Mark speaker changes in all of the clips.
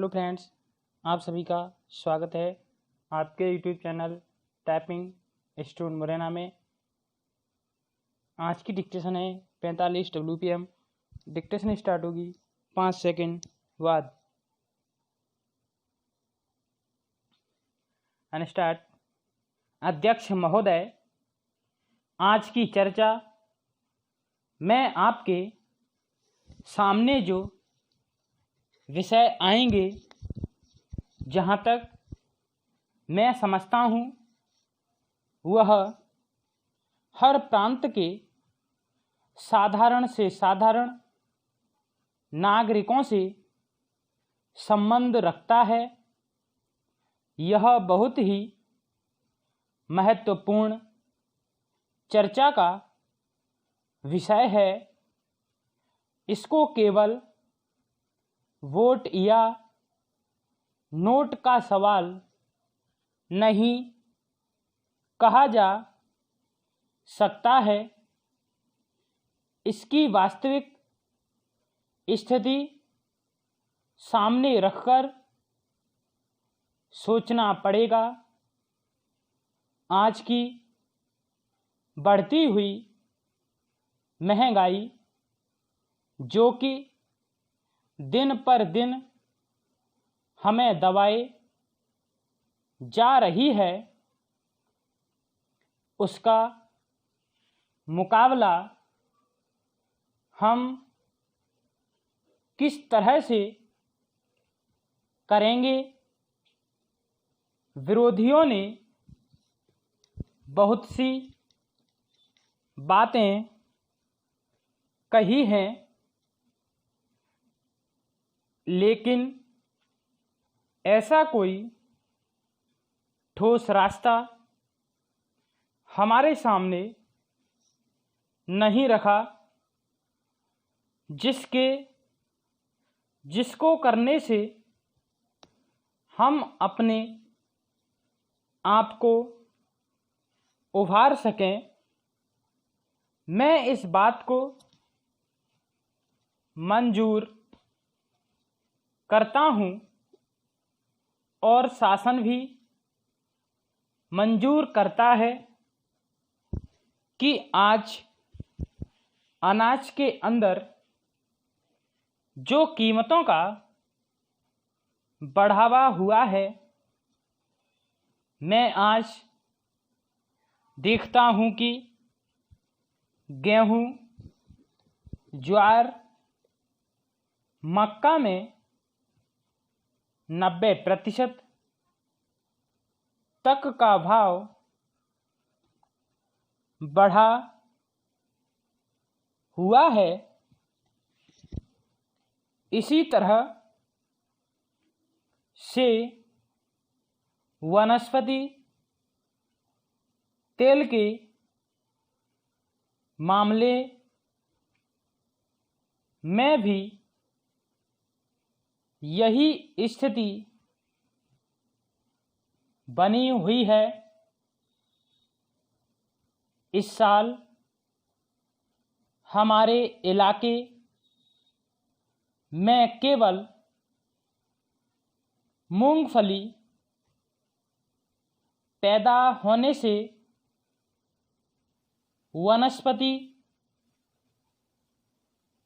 Speaker 1: Hello friends, आप सभी का स्वागत है आपके YouTube channel typing student Morena में। आज की डिक्टेशन है 45 WPM। डिक्टेशन स्टार्ट होगी 5 सेकंड बाद। And start. अध्यक्ष महोदय, आज की चर्चा में आपके सामने जो विषय आएंगे, जहाँ तक मैं समझता हूँ वह हर प्रांत के साधारण से साधारण नागरिकों से संबंध रखता है। यह बहुत ही महत्वपूर्ण चर्चा का विषय है। इसको केवल वोट या नोट का सवाल नहीं कहा जा सकता है। इसकी वास्तविक स्थिति सामने रखकर सोचना पड़ेगा। आज की बढ़ती हुई महंगाई, जो कि दिन पर दिन हमें दबाए जा रही है, उसका मुकाबला हम किस तरह से करेंगे। विरोधियों ने बहुत सी बातें कही हैं, लेकिन ऐसा कोई ठोस रास्ता हमारे सामने नहीं रखा जिसको करने से हम अपने आप को उभार सकें। मैं इस बात को मंजूर करता हूँ और शासन भी मंजूर करता है कि आज अनाज के अंदर जो कीमतों का बढ़ावा हुआ है, मैं आज देखता हूँ कि गेहूँ, ज्वार, मक्का में 90% तक का भाव बढ़ा हुआ है। इसी तरह से वनस्पति तेल के मामले में भी यही स्थिति बनी हुई है। इस साल हमारे इलाके में केवल मूंगफली पैदा होने से वनस्पति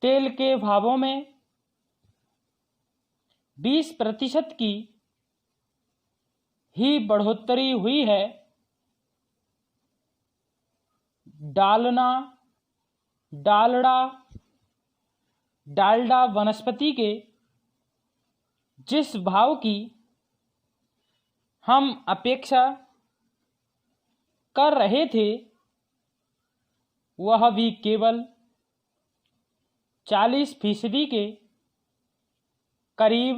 Speaker 1: तेल के भावों में 20% की ही बढ़ोतरी हुई है। डालडा वनस्पति के जिस भाव की हम अपेक्षा कर रहे थे, वह भी केवल 40% के करीब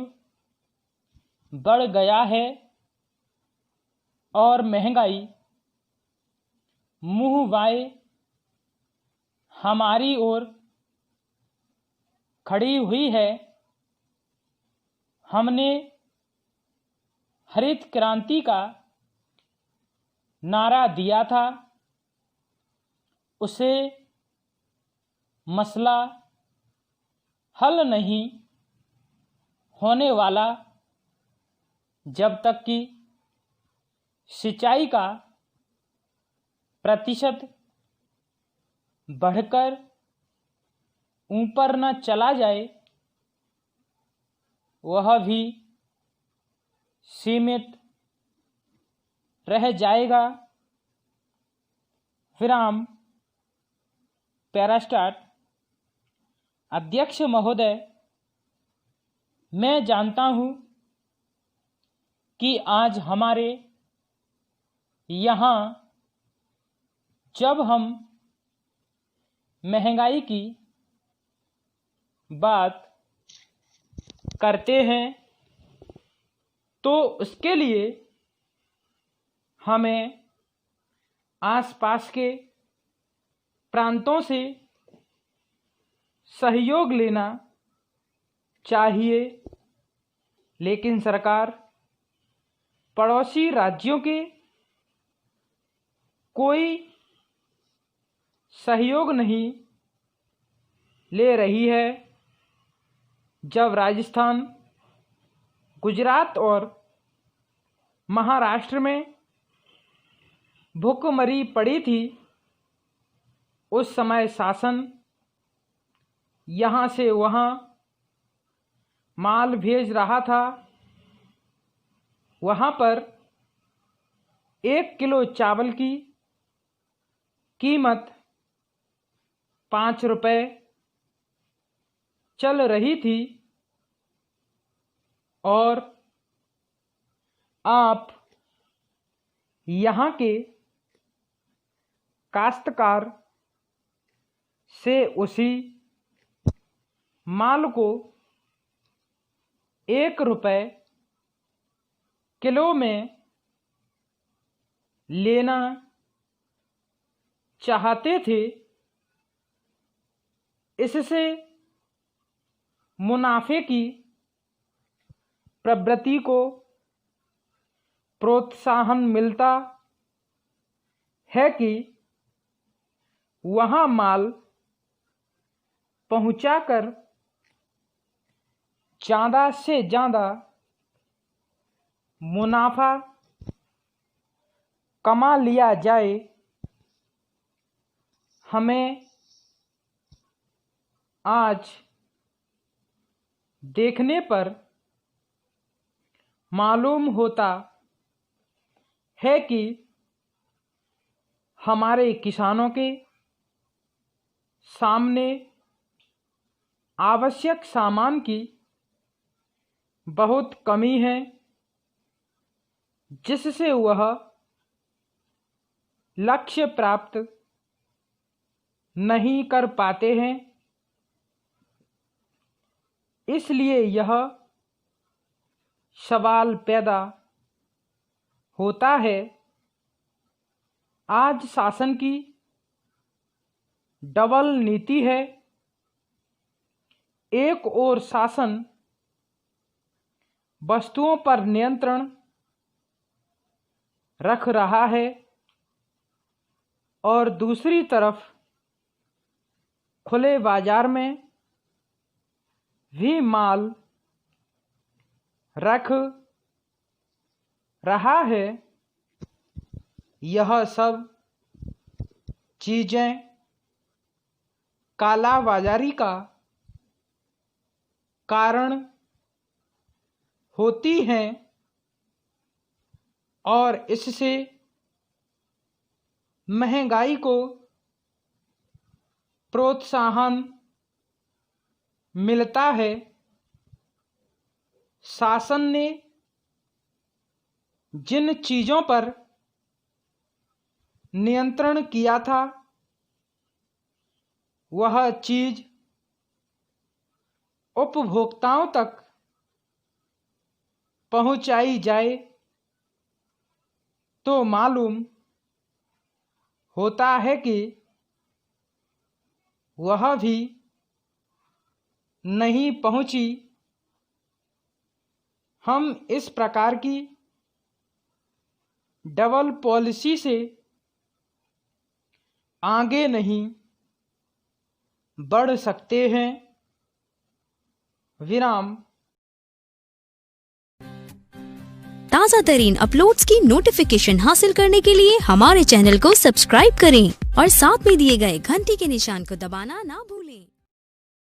Speaker 1: बढ़ गया है और महंगाई मुँह बाए हमारी ओर खड़ी हुई है। हमने हरित क्रांति का नारा दिया था, उसे मसला हल नहीं होने वाला जब तक कि सिंचाई का प्रतिशत बढ़कर ऊपर न चला जाए, वह भी सीमित रह जाएगा। विराम। पैरास्टार्ट। अध्यक्ष महोदय, मैं जानता हूँ कि आज हमारे यहाँ जब हम महंगाई की बात करते हैं तो उसके लिए हमें आसपास के प्रांतों से सहयोग लेना चाहिए, लेकिन सरकार पड़ोसी राज्यों के कोई सहयोग नहीं ले रही है। जब राजस्थान, गुजरात और महाराष्ट्र में भूखमरी पड़ी थी, उस समय शासन यहाँ से वहाँ माल भेज रहा था। वहाँ पर 1 किलो चावल की कीमत 5 रुपये चल रही थी और आप यहाँ के काश्तकार से उसी माल को 1 रुपये किलो में लेना चाहते थे। इससे मुनाफे की प्रवृत्ति को प्रोत्साहन मिलता है कि वहाँ माल पहुँचाकर ज़्यादा से ज़्यादा मुनाफा कमा लिया जाए। हमें आज देखने पर मालूम होता है कि हमारे किसानों के सामने आवश्यक सामान की बहुत कमी है, जिससे वह लक्ष्य प्राप्त नहीं कर पाते हैं। इसलिए यह सवाल पैदा होता है, आज शासन की डबल नीति है। एक ओर शासन वस्तुओं पर नियंत्रण रख रहा है और दूसरी तरफ खुले बाजार में भी माल रख रहा है। यह सब चीज़ें काला बाजारी का कारण होती हैं और इससे महंगाई को प्रोत्साहन मिलता है। शासन ने जिन चीज़ों पर नियंत्रण किया था, वह चीज़ उपभोक्ताओं तक पहुंचाई जाए तो मालूम होता है कि वह भी नहीं पहुंची। हम इस प्रकार की डबल पॉलिसी से आगे नहीं बढ़ सकते हैं। विराम।
Speaker 2: ताज़ा तरीन अपलोड्स की नोटिफिकेशन हासिल करने के लिए हमारे चैनल को सब्सक्राइब करें और साथ में दिए गए घंटी के निशान को दबाना ना भूलें।